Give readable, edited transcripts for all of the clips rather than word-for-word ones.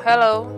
Hello.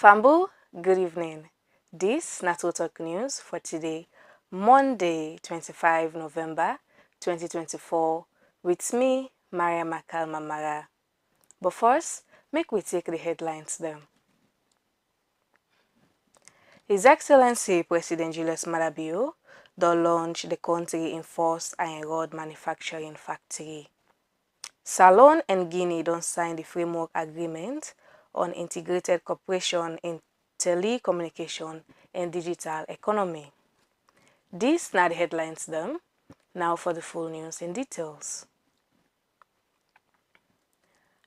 Fambu, good evening. This is Talk News for today, Monday, 25 November 2024, with me, Mariama Kalma Marah. But first, make we take the headlines down. His Excellency President Julius Maada don launch the country in first iron rod manufacturing factory. Salone and Guinea don sign the framework agreement on integrated cooperation in telecommunication and digital economy. These are the headlines them. Now for the full news and details.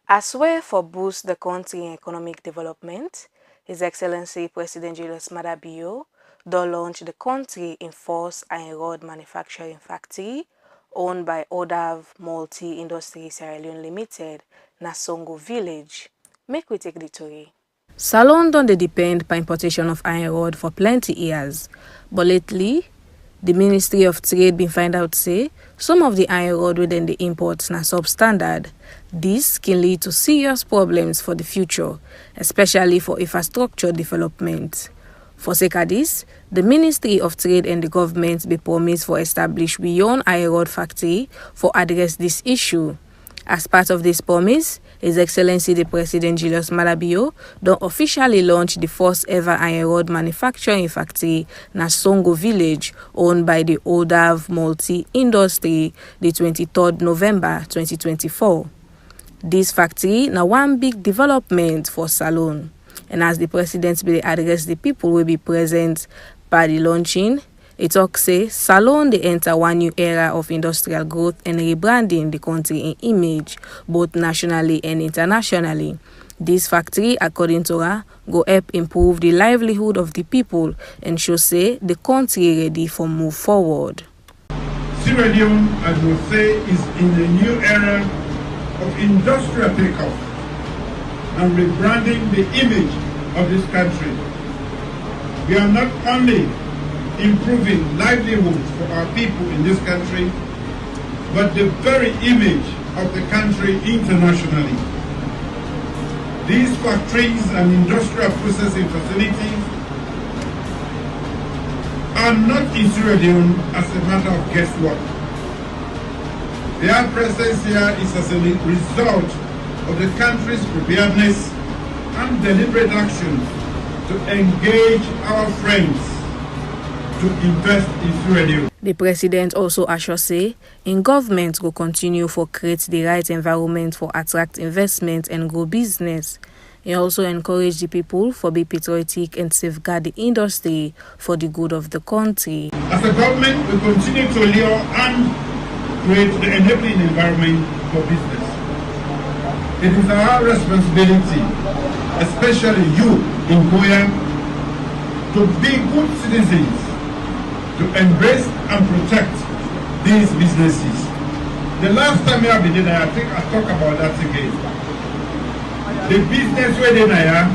As well for boost the country in economic development, His Excellency President Julius Maada don launch the country in first iron rod manufacturing factory owned by Odav Multi-Industry Sierra Leone Limited, Nasongo Village. Make we take the story. Salone don dey depend on importation of iron rod for plenty years, but lately, the Ministry of Trade been find out say some of the iron rod within the imports na substandard. This can lead to serious problems for the future, especially for infrastructure development. For sake of this, the Ministry of Trade and the government be promised for establish beyond iron rod factory for address this issue. As part of this promise, His Excellency the President Julius Maada don officially launch the first ever iron rod manufacturing factory na Songo Village, owned by the Odav Multi-Industry, the 23rd November 2024. This factory na one big development for Salone, and as the President will address the people will be present by the launching, it talks say Salone they enter one new era of industrial growth and rebranding the country in image, both nationally and internationally. This factory, according to her, go help improve the livelihood of the people and show say the country ready for move forward. Sierra Leone, as we say, is in a new era of industrial takeoff and rebranding the image of this country. We are not only improving livelihoods for our people in this country, but the very image of the country internationally. These factories and industrial processing facilities are not in Sierra Leone as a matter of guesswork. Their presence here is as a result of the country's preparedness and deliberate action to engage our friends to invest in Sierra Leone. The President also assures say in government will continue for create the right environment for attract investment and grow business. He also encouraged the people for be patriotic and safeguard the industry for the good of the country. As a government, we continue to lure and create the enabling environment for business. It is our responsibility, especially you in Goya, to be good citizens, to embrace and protect these businesses. The last time I did I think I talk about that again. The business where they are,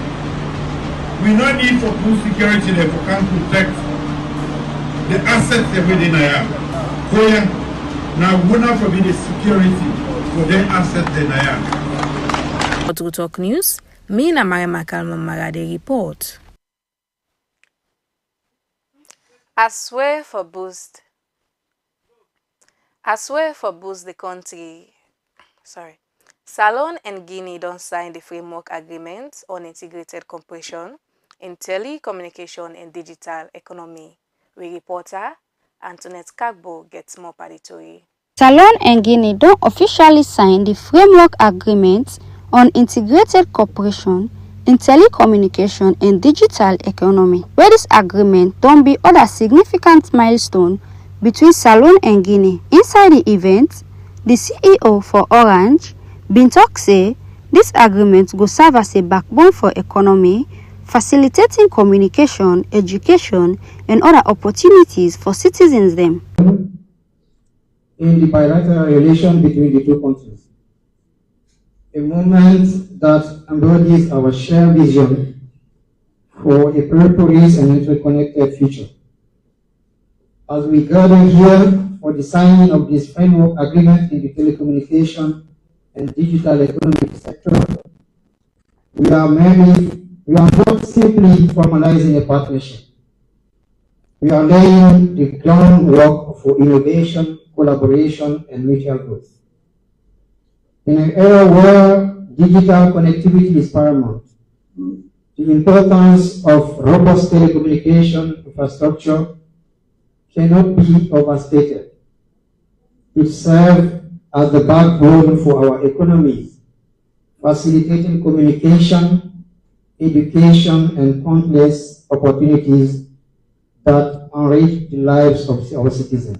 we no need for full security there for can protect the assets that we are. Goya, now we not for the security for the assets they are. To Talk News, me na Mariama Kalma Marah the report. As well for boost the country. Salon and Guinea don't sign the framework agreement on integrated cooperation in telecommunication and digital economy. We reporter Antoinette Kagbo gets more paritory. Salon and Guinea don't officially sign the framework agreement on integrated cooperation in telecommunication and digital economy, where this agreement don't be other significant milestone between Salon and Guinea. Inside the event, the CEO for Orange bin talk say this agreement go serve as a backbone for economy, facilitating communication, education, and other opportunities for citizens them. In the bilateral relation between the two countries, a moment that embodies our shared vision for a prosperous and interconnected future. As we gather here for the signing of this framework agreement in the telecommunication and digital economy sector, we are not simply formalizing a partnership. We are laying the groundwork for innovation, collaboration, and mutual growth. In an era where digital connectivity is paramount, the importance of robust telecommunication infrastructure cannot be overstated. It serves as the backbone for our economies, facilitating communication, education, and countless opportunities that enrich the lives of our citizens.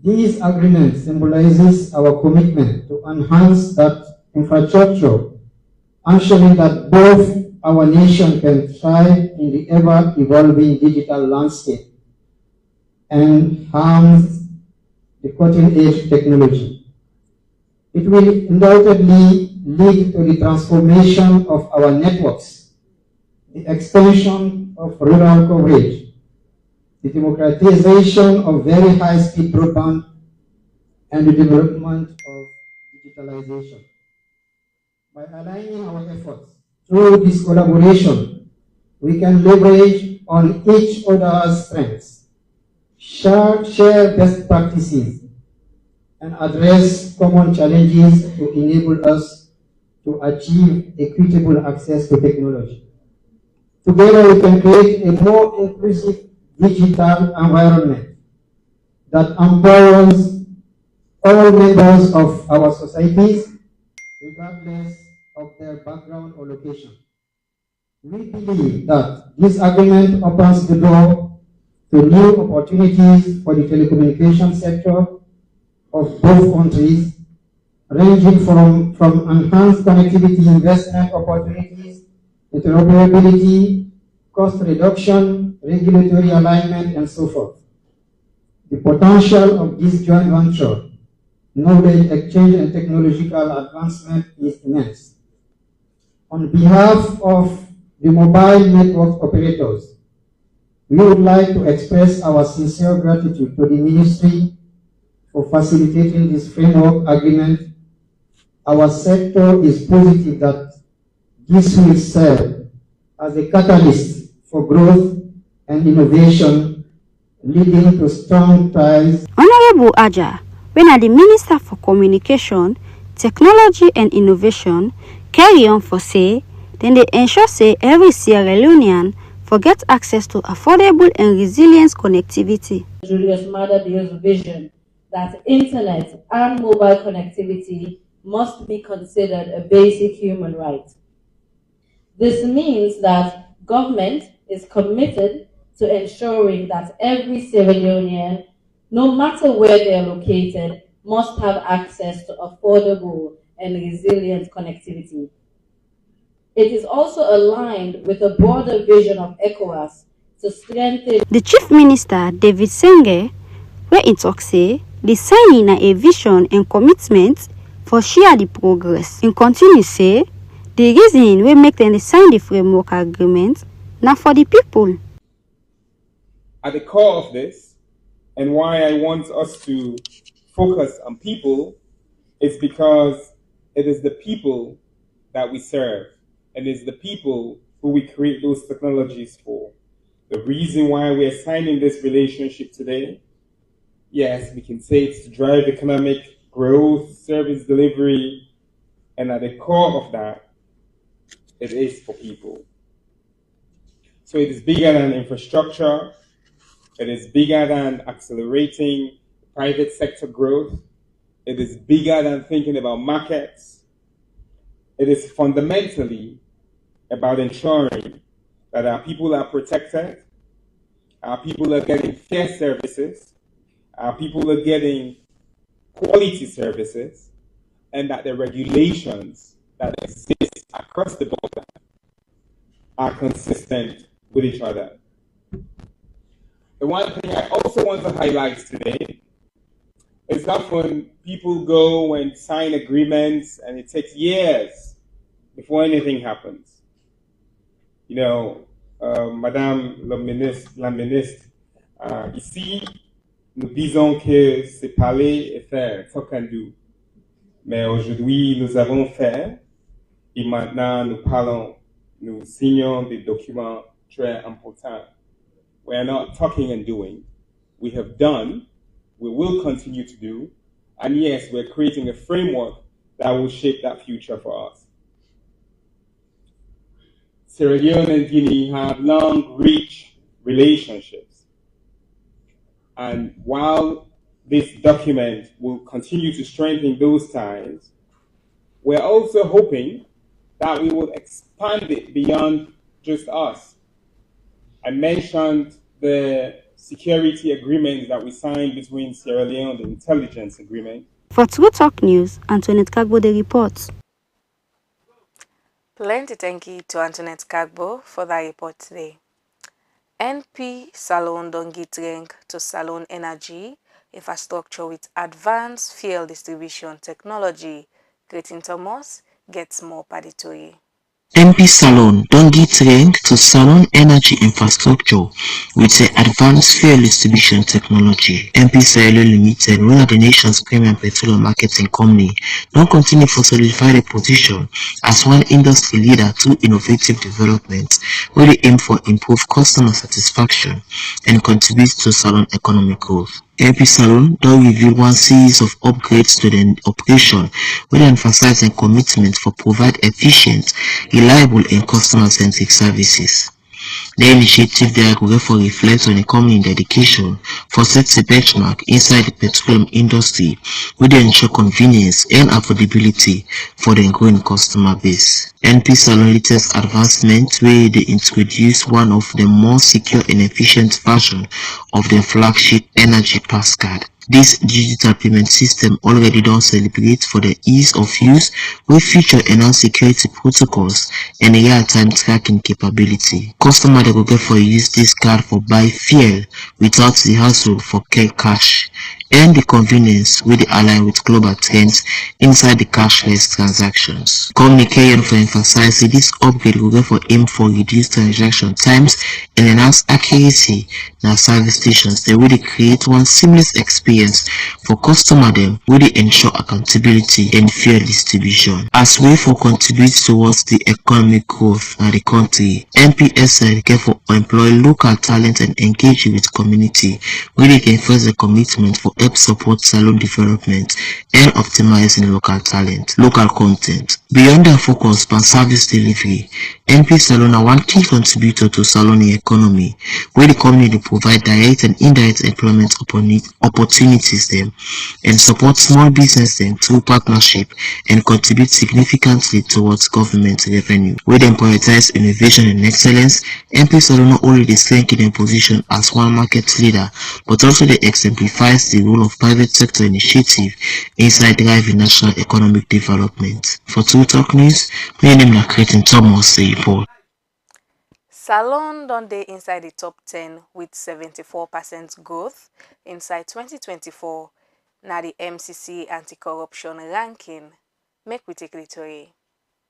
This agreement symbolizes our commitment to enhance that infrastructure, ensuring that both our nation can thrive in the ever-evolving digital landscape and harness the cutting-edge technology. It will undoubtedly lead to the transformation of our networks, the expansion of rural coverage, the democratization of very high-speed broadband, and the development of digitalization. By aligning our efforts through this collaboration, we can leverage on each other's strengths, share best practices, and address common challenges to enable us to achieve equitable access to technology. Together, we can create a more inclusive digital environment that empowers all members of our societies, regardless of their background or location. We believe that this agreement opens the door to new opportunities for the telecommunication sector of both countries, ranging from enhanced connectivity investment opportunities, interoperability, cost reduction, regulatory alignment, and so forth. The potential of this joint venture, knowledge exchange, and technological advancement is immense. On behalf of the mobile network operators, we would like to express our sincere gratitude to the Ministry for facilitating this framework agreement. Our sector is positive that this will serve as a catalyst for growth and innovation, leading to strong ties. Honorable Aja, when the Minister for Communication, Technology and Innovation, carry on for say, then they ensure say every Sierra Leonean forget access to affordable and resilient connectivity. Julius Maada Bio's vision that internet and mobile connectivity must be considered a basic human right. This means that government is committed to ensuring that every Sierra Leonean no matter where they are located, must have access to affordable and resilient connectivity. It is also aligned with a broader vision of ECOWAS to strengthen. The Chief Minister, David Senge, where it talks say, the signing a vision and commitment for share the progress. In continue say, the reason we make them sign the framework agreement now for the people. At the core of this, and why I want us to focus on people, is because it is the people that we serve, and it's the people who we create those technologies for. The reason why we are signing this relationship today, yes, we can say it's to drive economic growth, service delivery, and at the core of that, it is for people. So it is bigger than infrastructure. It is bigger than accelerating private sector growth. It is bigger than thinking about markets. It is fundamentally about ensuring that our people are protected, our people are getting fair services, our people are getting quality services, and that the regulations that exist across the border are consistent with each other. The one thing I also want to highlight today is that when people go and sign agreements and it takes years before anything happens. You know, Madame la Ministre, ici, nous disons que c'est parler et faire, talk and do. Mais aujourd'hui, nous avons fait et maintenant nous parlons, nous signons des documents très importants. We are not talking and doing. We have done, we will continue to do, and yes, we're creating a framework that will shape that future for us. Sierra Leone and Guinea have long, rich relationships. And while this document will continue to strengthen those ties, we're also hoping that we will expand it beyond just us. I mentioned the security agreement that we signed between Sierra Leone, the intelligence agreement. For True Talk News, Antoinette Kagbo the reports. Plenty thank you to Antoinette Kagbo for that report today. NP Salon don't get rank to Salon Energy infrastructure with advanced fuel distribution technology. Greeting Thomas gets more parity. NP Salon don get ranked to Salon Energy Infrastructure with the advanced fuel distribution technology. NP Salon Limited, one of the nation's premium petroleum marketing company, don continue to solidify the position as one industry leader through innovative development where they aim for improved customer satisfaction and contribute to Salon economic growth. NP Salon don reveal one series of upgrades to the operation where they emphasize their commitment for provide efficient, reliable and customer-centric services. The initiative therefore reflects on the company's dedication for setting a benchmark inside the petroleum industry with they ensure convenience and affordability for the growing customer base. NP Salon latest advancement where they introduce one of the more secure and efficient version of the flagship Energy Pass card. This digital payment system already don celebrate for the ease of use with feature enhanced security protocols and real-time tracking capability. Customer dey go get for use this card for buy fuel without the hassle for cash and the convenience with the align with global trends inside the cashless transactions. Company carry on for emphasize this upgrade go get for aim for reduced transaction times and enhanced accuracy na service stations they really create one seamless experience for customer them where they ensure accountability and fair distribution. As way for contribute towards the economic growth of the country, NPSL care for employ local talent and engage with community where they can first the commitment for help support salon development and optimizing local talent, local content. Beyond their focus on service delivery, MP Salon are one key contributor to Salon economy, where the company provide direct and indirect employment opportunities them and support small business them through partnership and contribute significantly towards government revenue. Where they prioritize innovation and excellence, MP Salon not only strengthen their position as one market leader, but also they exemplifies the role of private sector initiative inside driving national economic development. For True Talk News, my name is Cretin Thomas Paul. Salon don dey inside the top 10 with 74% growth inside 2024 na the MCC anti-corruption ranking. Make we take the tori.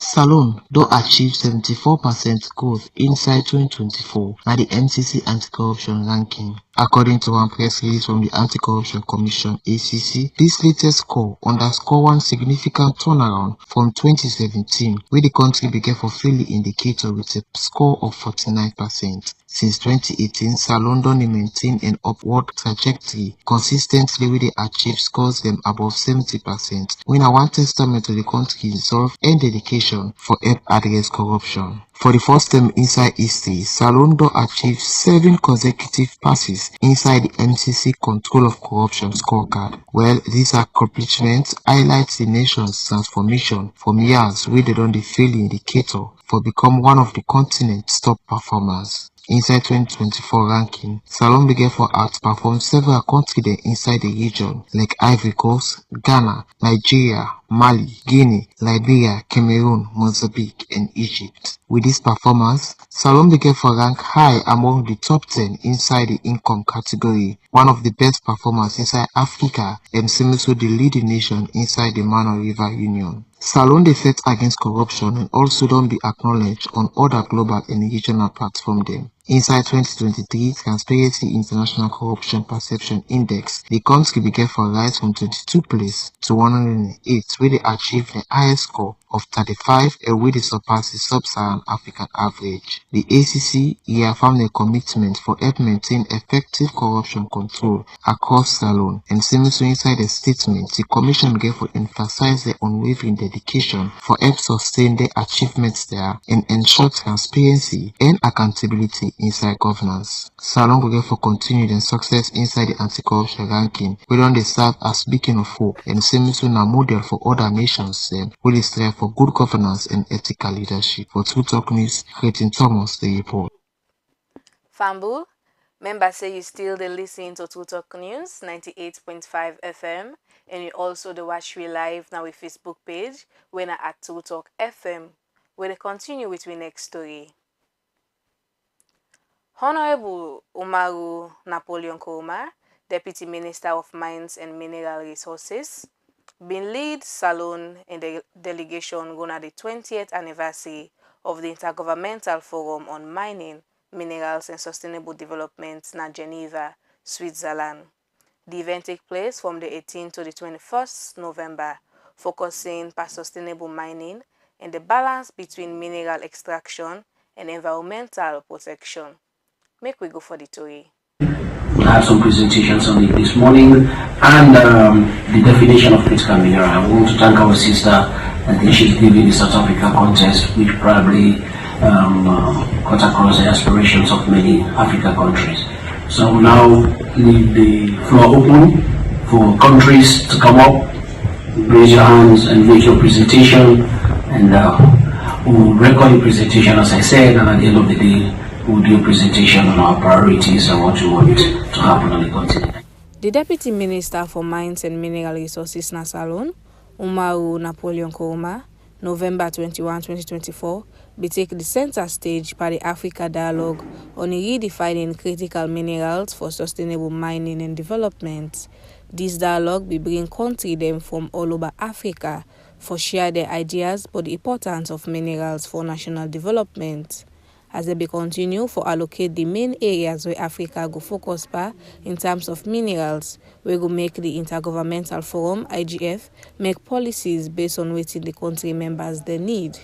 Salon don achieve 74% growth inside 2024 na the MCC anti-corruption ranking. According to one press release from the Anti-Corruption Commission (ACC), this latest score underscore one significant turnaround from 2017, where the country began for fairly indicator with a score of 49%. Since 2018, Salon don maintain an upward trajectory consistently where they achieve scores them above 70%, when a one testament to the country's resolve and dedication for help address corruption. For the first time inside history, Salon don achieve 7 consecutive passes inside the MCC Control of Corruption scorecard. Well, these accomplishments highlight the nation's transformation from years where they don dey fail indicator for become one of the continent's top performers. Inside 2024 ranking, Salon began for outperform several countries inside the region like Ivory Coast, Ghana, Nigeria, Mali, Guinea, Liberia, Cameroon, Mozambique, and Egypt. With this performance, Salon began for rank high among the top 10 inside the income category, one of the best performers inside Africa and seems to the leading nation inside the Mano River Union. Salon dey fight against corruption and also don be acknowledged on other global and regional platforms dem. Inside 2023 Transparency International Corruption Perception Index, the country began for rise from 22 place to 108, where they achieved the highest score of 35 and where they surpass the sub-Saharan African average. The ACC reaffirmed their commitment for help maintain effective corruption control across Salon, and seems to inside the statement, the Commission began for emphasize their unwavering dedication for help sustain their achievements there and ensure transparency and accountability inside governance. Salon go get for continued and success inside the anti-corruption ranking, where don dey serve as beacon of hope and seems to a model for other nations wey dey strive for good governance and ethical leadership. For True Talk News, Cretin Thomas the report. Fambu, members say you still dey listen to True Talk News 98.5 FM, and you also dey watch we live now with Facebook page when at True Talk FM. We'll continue with the next story. Honorable Umaru Napoleon Koroma, Deputy Minister of Mines and Mineral Resources, been lead Salon in the delegation going at the 20th anniversary of the Intergovernmental Forum on Mining, Minerals and Sustainable Development in Geneva, Switzerland. The event takes place from the 18th to the 21st November, focusing on sustainable mining and the balance between mineral extraction and environmental protection. Make we go for the story. We had some presentations on it this morning, and the definition of critical mineral. I want to thank our sister. I think she's leading the South Africa contest, which probably cut across the aspirations of many African countries. So I will now leave the floor open for countries to come up, raise your hands and make your presentation, and we'll record the presentation as I said, and at the end of the day, we'll do a presentation on our priorities and what we want to happen on the continent. The Deputy Minister for Mines and Mineral Resources na Salon, Umaru Napoleon Koroma, November 21, 2024, be take the center stage by the Africa Dialogue on redefining critical minerals for sustainable mining and development. This dialogue will bring country them from all over Africa for share their ideas about the importance of minerals for national development. As they be continue for allocate the main areas where Africa go focus pa in terms of minerals, we go make the Intergovernmental Forum, IGF, make policies based on what the country members they need.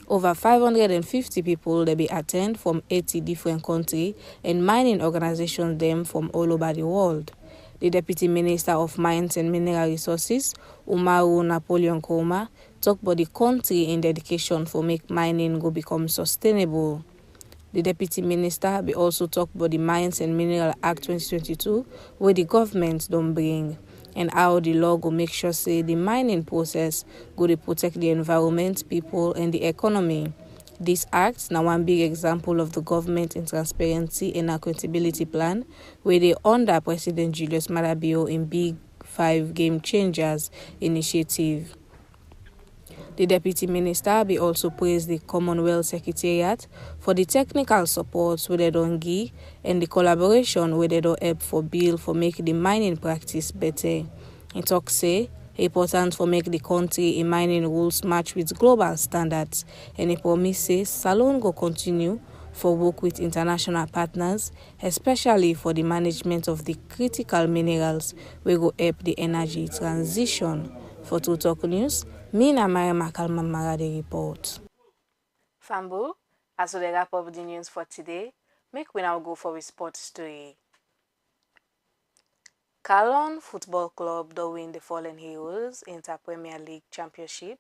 Over 550 people they be attend from 80 different countries and mining organizations them from all over the world. The Deputy Minister of Mines and Mineral Resources, Umaru Napoleon Koma, talk about the country in dedication for make mining go become sustainable. The Deputy Minister be also talk about the Mines and Mineral Act 2022 where the government don't bring and how the law go make sure say the mining process go to protect the environment, people and the economy. This act now one big example of the government in transparency and accountability plan where they under President Julius Maada Bio in Big 5 Game Changers initiative. The Deputy Minister be also praised the Commonwealth Secretariat for the technical support where they don't give and the collaboration where they don't help for bill for make the mining practice better. He talk say important for make the country in mining rules match with global standards and he promise say Salone go continue for work with international partners, especially for the management of the critical minerals we go help the energy transition. For True Talk News, me and Mariama Kalma Marah the report. Fambu, as we wrap up the news for today, make we now go for a sports story. Calon Football Club do win the Fallen Heroes Inter Premier League Championship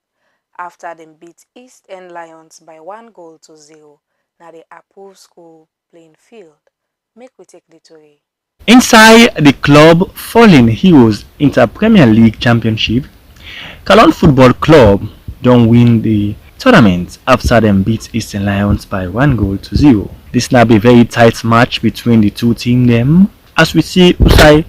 after them beat East End Lions by 1-0 na the approved school playing field. Make we take the story. Inside the club Fallen Heroes Inter Premier League Championship, Calon Football Club don't win the tournament after them beat Eastern Lions by 1-0. This now be a very tight match between the two teams them. As we see Usai,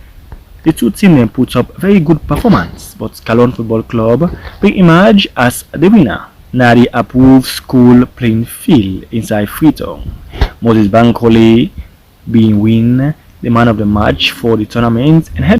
the two teams them put up very good performance, but Calon Football Club will emerge as the winner. Now the approved school playing field inside Freetown. Moses Bankole being win the man of the match for the tournament and